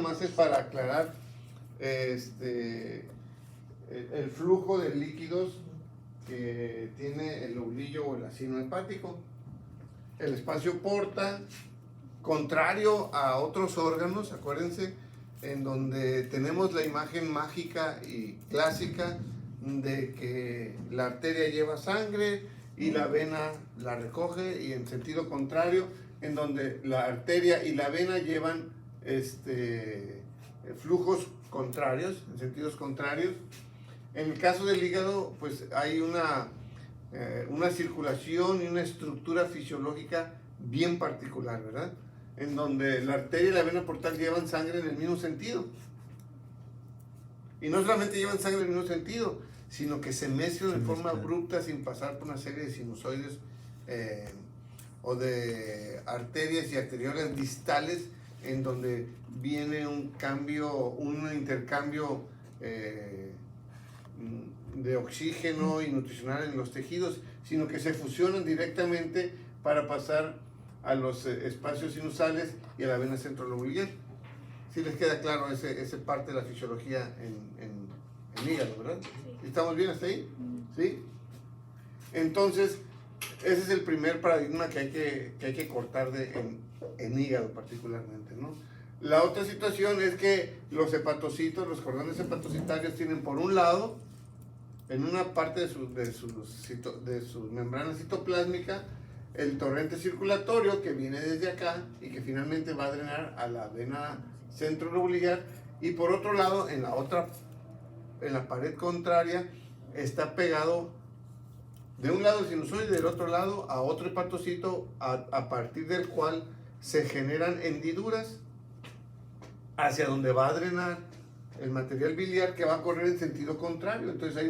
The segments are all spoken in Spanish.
Más es para aclarar el flujo de líquidos que tiene el lobulillo o el asino hepático. El espacio porta, contrario a otros órganos, acuérdense, en donde tenemos la imagen mágica y clásica de que la arteria lleva sangre y la vena la recoge, y en sentido contrario, en donde la arteria y la vena llevan flujos contrarios, en sentidos contrarios. En el caso del hígado, pues hay una circulación y una estructura fisiológica bien particular, ¿verdad? En donde la arteria y la vena portal llevan sangre en el mismo sentido. Y no solamente llevan sangre en el mismo sentido, sino que se mezclan de forma abrupta sin pasar por una serie de sinusoides o de arterias y arteriolas distales, en donde viene un intercambio de oxígeno y nutricional en los tejidos, sino que se fusionan directamente para pasar a los espacios sinusales y a la vena centrolobular. ¿Sí les queda claro ese parte de la fisiología en hígado, verdad? Sí. ¿Estamos bien hasta ahí? ¿Sí? Entonces, ese es el primer paradigma que hay que cortar en hígado particularmente, ¿no? La otra situación es que los hepatocitos, los cordones hepatocitarios, tienen por un lado, en una parte de su membrana citoplásmica, el torrente circulatorio que viene desde acá y que finalmente va a drenar a la vena centrolobular, y por otro lado, en la pared contraria, está pegado de un lado el sinusoide y del otro lado a otro hepatocito, a partir del cual se generan hendiduras hacia donde va a drenar el material biliar, que va a correr en sentido contrario. Entonces hay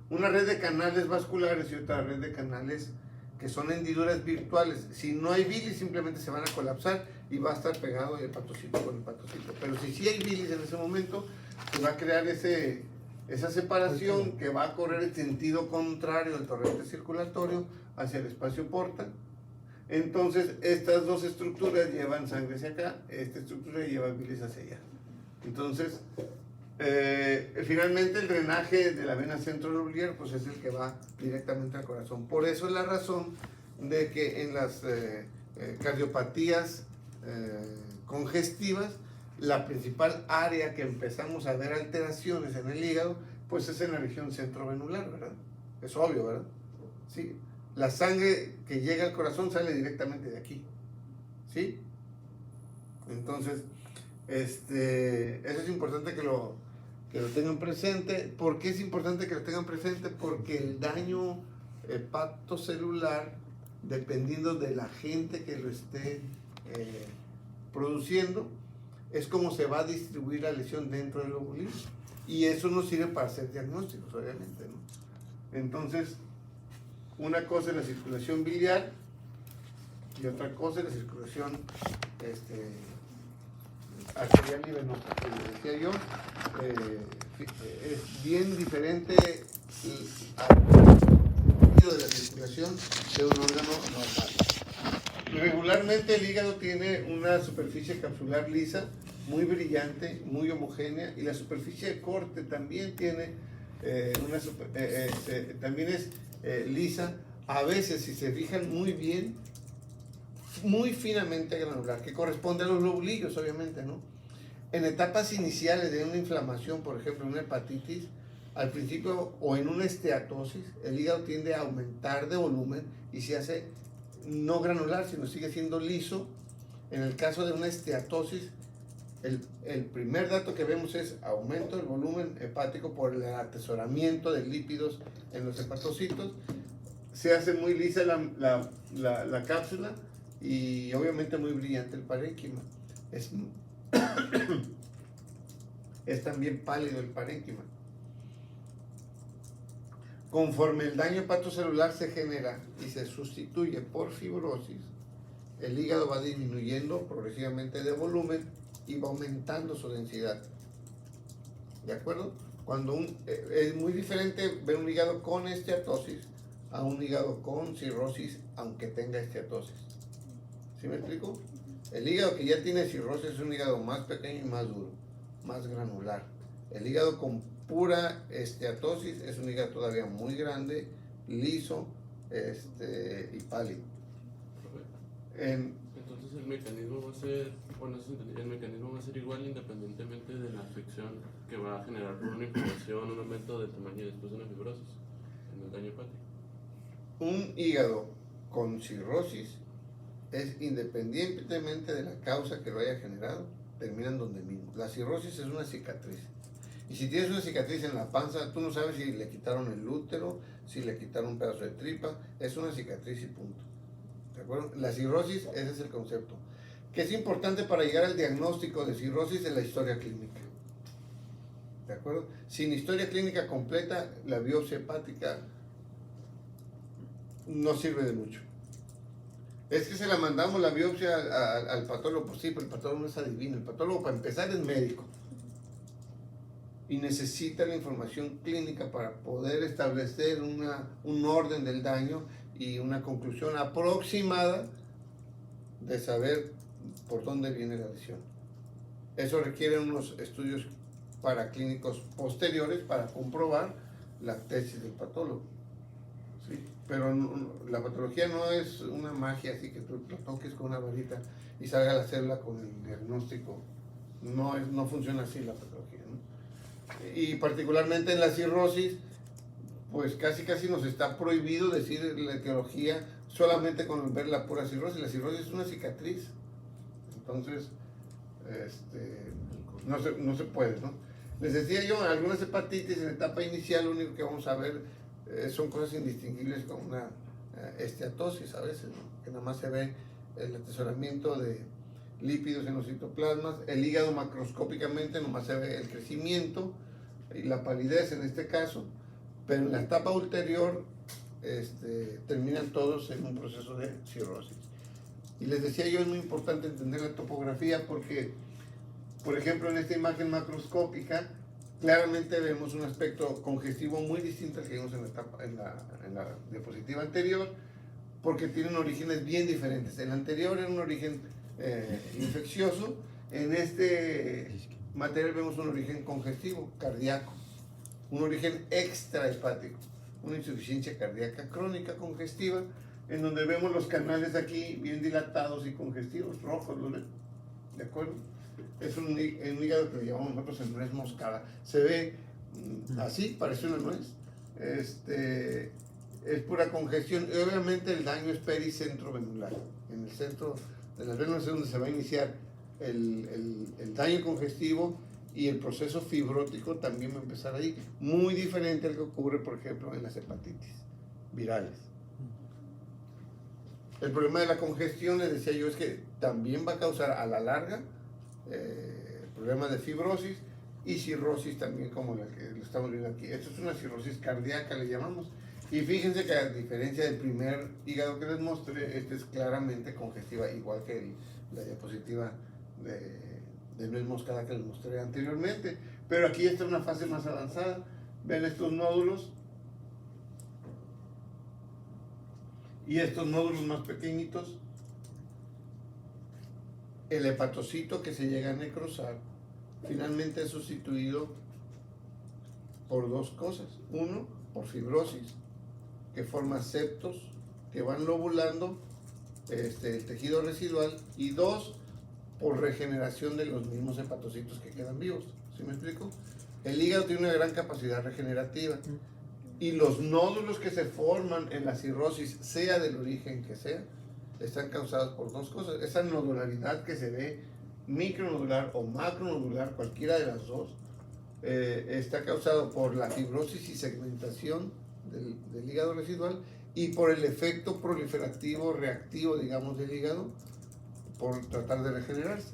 una red de canales vasculares y otra red de canales que son hendiduras virtuales. Si no hay bilis, simplemente se van a colapsar y va a estar pegado el hepatocito con el hepatocito. Pero si sí hay bilis en ese momento, se va a crear esa separación que va a correr en sentido contrario del torrente circulatorio hacia el espacio porta. Entonces, estas dos estructuras llevan sangre hacia acá, esta estructura lleva bilis hacia allá. Entonces, finalmente el drenaje de la vena centrolobular pues es el que va directamente al corazón. Por eso es la razón de que en las cardiopatías congestivas, la principal área que empezamos a ver alteraciones en el hígado pues es en la región centrovenular, ¿verdad? Es obvio, ¿verdad? Sí. La sangre que llega al corazón sale directamente de aquí, ¿sí? Entonces, eso es importante que lo tengan presente. ¿Por qué es importante que lo tengan presente? Porque el daño hepatocelular, dependiendo de la gente que lo esté produciendo, es como se va a distribuir la lesión dentro del lobulillo. Y eso nos sirve para hacer diagnósticos, obviamente, ¿no? Entonces, una cosa es la circulación biliar y otra cosa es la circulación arterial y venosa. Como decía yo, es bien diferente el de la circulación de un órgano normal. Regularmente el hígado tiene una superficie capsular lisa, muy brillante, muy homogénea, y la superficie de corte también tiene también es lisa, a veces, si se fijan muy bien, muy finamente granular, que corresponde a los lobulillos, obviamente, ¿no? En etapas iniciales de una inflamación, por ejemplo, una hepatitis, al principio o en una esteatosis, el hígado tiende a aumentar de volumen y se hace no granular, sino sigue siendo liso. En el caso de una esteatosis, el primer dato que vemos es aumento del volumen hepático por el atesoramiento de lípidos en los hepatocitos. Se hace muy lisa la cápsula y obviamente muy brillante el parénquima. Es también pálido el parénquima. Conforme el daño hepatocelular se genera y se sustituye por fibrosis, el hígado va disminuyendo progresivamente de volumen y va aumentando su densidad. ¿De acuerdo? Es muy diferente ver un hígado con esteatosis a un hígado con cirrosis, aunque tenga esteatosis. ¿Sí me explico? El hígado que ya tiene cirrosis es un hígado más pequeño y más duro, más granular. El hígado con pura esteatosis es un hígado todavía muy grande, liso y pálido. Entonces el mecanismo va a ser, bueno, el mecanismo va a ser igual independientemente de la afección que va a generar por una inflamación, un aumento del tamaño y después de una fibrosis en el daño hepático. Un hígado con cirrosis es independientemente de la causa que lo haya generado, terminan donde mismo. La cirrosis es una cicatriz. Y si tienes una cicatriz en la panza, tú no sabes si le quitaron el útero, si le quitaron un pedazo de tripa, es una cicatriz y punto. ¿De acuerdo? La cirrosis, ese es el concepto. Que es importante para llegar al diagnóstico de cirrosis en la historia clínica. ¿De acuerdo? Sin historia clínica completa, la biopsia hepática no sirve de mucho. Es que se la mandamos la biopsia al patólogo, pues sí, pero el patólogo no es adivino. El patólogo, para empezar, es médico. Y necesita la información clínica para poder establecer un orden del daño y una conclusión aproximada de saber por dónde viene la lesión. Eso requiere unos estudios paraclínicos posteriores para comprobar la tesis del patólogo. ¿Sí? Pero la patología no es una magia así que tú lo toques con una varita y salga la célula con el diagnóstico. No funciona así la patología, ¿no? Y particularmente en la cirrosis, pues casi nos está prohibido decir la etiología solamente con ver la pura cirrosis. La cirrosis es una cicatriz, entonces no se puede, ¿no? Les decía yo, algunas hepatitis en etapa inicial lo único que vamos a ver son cosas indistinguibles con una esteatosis a veces, ¿no? Que nada más se ve el atesoramiento de lípidos en los citoplasmas, el hígado macroscópicamente nomás se ve el crecimiento y la palidez en este caso, pero en la etapa ulterior terminan todos en un proceso de cirrosis. Y les decía yo, es muy importante entender la topografía porque, por ejemplo, en esta imagen macroscópica claramente vemos un aspecto congestivo muy distinto al que vimos en la diapositiva anterior, porque tienen orígenes bien diferentes. El anterior era un origen infeccioso, en este material vemos un origen congestivo, cardíaco, un origen extrahepático, una insuficiencia cardíaca crónica congestiva, en donde vemos los canales aquí bien dilatados y congestivos, rojos, ¿lo ven? ¿De acuerdo? Es un hígado que le llamamos nosotros en nuez moscada. Se ve así, parece una nuez. Es pura congestión y obviamente el daño es pericentro-venular. En el centro de las venas es donde se va a iniciar el daño congestivo y el proceso fibrótico también va a empezar ahí. Muy diferente al que ocurre, por ejemplo, en las hepatitis virales. El problema de la congestión, les decía yo, es que también va a causar a la larga problemas de fibrosis y cirrosis también, como la que lo estamos viendo aquí. Esto es una cirrosis cardíaca, le llamamos. Y fíjense que a diferencia del primer hígado que les mostré, este es claramente congestiva, igual que la diapositiva de nuez moscada que les mostré anteriormente. Pero aquí está una fase más avanzada. Ven estos nódulos. Y estos nódulos más pequeñitos, el hepatocito que se llega a necrosar, finalmente es sustituido por dos cosas. Uno, por fibrosis, que forma septos que van lobulando el tejido residual, y dos, por regeneración de los mismos hepatocitos que quedan vivos. ¿Sí me explico? El hígado tiene una gran capacidad regenerativa. Y los nódulos que se forman en la cirrosis, sea del origen que sea, están causados por dos cosas. Esa nodularidad que se ve, micronodular o macronodular, cualquiera de las dos, está causado por la fibrosis y segmentación del hígado residual y por el efecto proliferativo, reactivo, digamos, del hígado, por tratar de regenerarse.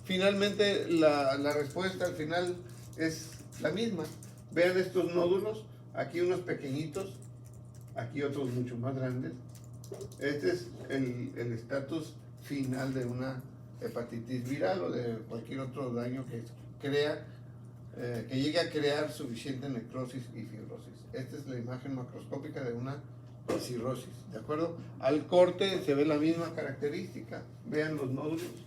Finalmente, la respuesta al final es la misma. Vean estos nódulos. Aquí unos pequeñitos, aquí otros mucho más grandes. Este es el estatus final de una hepatitis viral o de cualquier otro daño que llegue a crear suficiente necrosis y fibrosis. Esta es la imagen macroscópica de una cirrosis, ¿de acuerdo? Al corte se ve la misma característica. Vean los nódulos.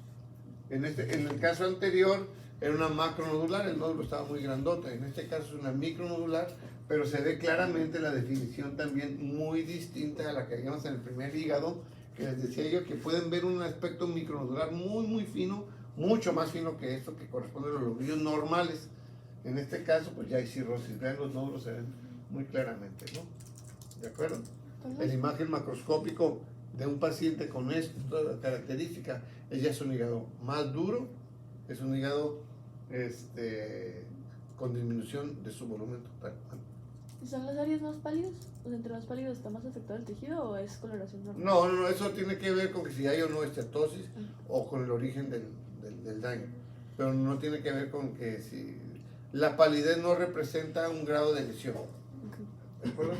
En el caso anterior era una macronodular, el nódulo estaba muy grandota. En este caso es una micronodular, pero se ve claramente la definición también muy distinta a la que habíamos en el primer hígado, que les decía yo que pueden ver un aspecto micronodular muy fino, mucho más fino que esto, que corresponde a los lobulillos normales. En este caso, pues ya hay cirrosis. Vean, los nódulos se ven muy claramente, ¿no? ¿De acuerdo? En la imagen macroscópico de un paciente con esta característica, ella es un hígado más duro, es un hígado con disminución de su volumen total. ¿Son las áreas más pálidas? O sea, entre más pálido está más afectado el tejido o es coloración normal? No, eso tiene que ver con que si hay o no esteatosis o con el origen del daño, pero no tiene que ver con que si la palidez no representa un grado de lesión. ¿De acuerdo?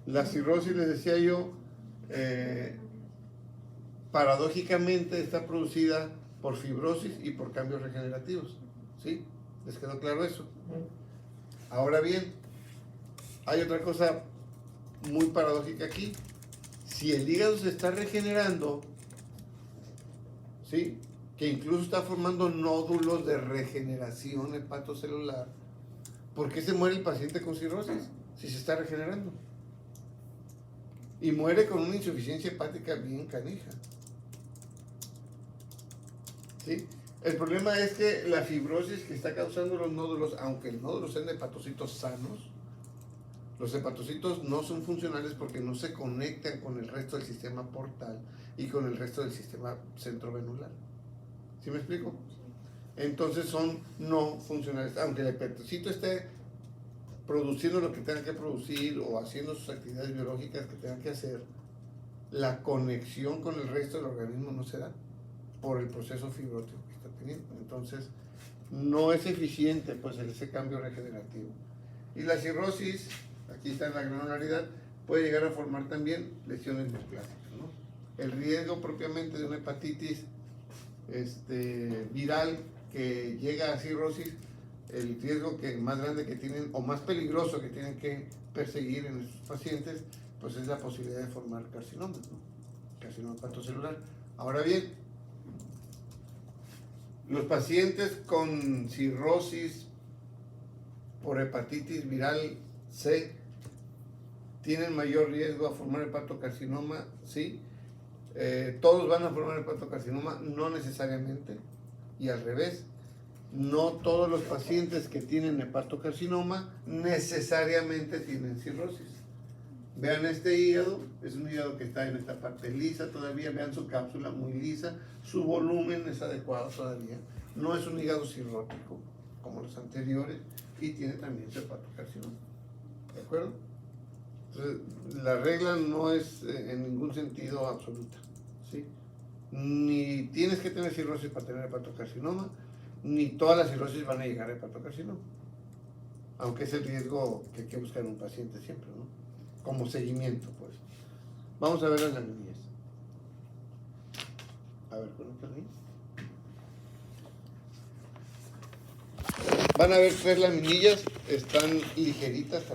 La cirrosis, les decía yo, paradójicamente está producida por fibrosis y por cambios regenerativos. ¿Sí? ¿Les quedó claro eso? Ahora bien, hay otra cosa muy paradójica aquí. Si el hígado se está regenerando, ¿sí?, que incluso está formando nódulos de regeneración hepatocelular, ¿por qué se muere el paciente con cirrosis si se está regenerando? Y muere con una insuficiencia hepática bien canija. ¿Sí? El problema es que la fibrosis que está causando los nódulos, aunque el nódulo sean hepatocitos sanos, los hepatocitos no son funcionales porque no se conectan con el resto del sistema portal y con el resto del sistema centrovenular. ¿Sí me explico? Entonces son no funcionales. Aunque el hepatocito esté produciendo lo que tenga que producir o haciendo sus actividades biológicas que tenga que hacer, la conexión con el resto del organismo no se da por el proceso fibrótico que está teniendo. Entonces no es eficiente pues ese cambio regenerativo. Y la cirrosis, aquí está en la granularidad, puede llegar a formar también lesiones neoplásicas, ¿no? El riesgo propiamente de una hepatitis viral que llega a cirrosis, el riesgo más grande que tienen o más peligroso que tienen que perseguir en estos pacientes, pues es la posibilidad de formar carcinomas, ¿no? Carcinoma hepatocelular. Ahora bien, los pacientes con cirrosis por hepatitis viral C tienen mayor riesgo a formar hepatocarcinoma, ¿sí? Todos van a formar hepatocarcinoma, no necesariamente, y al revés, no todos los pacientes que tienen hepatocarcinoma necesariamente tienen cirrosis. Vean este hígado, es un hígado que está en esta parte lisa todavía, vean su cápsula muy lisa, su volumen es adecuado todavía, no es un hígado cirrótico como los anteriores y tiene también su hepatocarcinoma. ¿De acuerdo? Entonces, la regla no es en ningún sentido absoluta, ¿sí? Ni tienes que tener cirrosis para tener hepatocarcinoma, ni todas las cirrosis van a llegar a hepatocarcinoma, aunque es el riesgo que hay que buscar en un paciente siempre, ¿no? Como seguimiento, pues. Vamos a ver las laminillas. A ver, ¿conectas ahí? Van a ver 3 laminillas, están ligeritas también.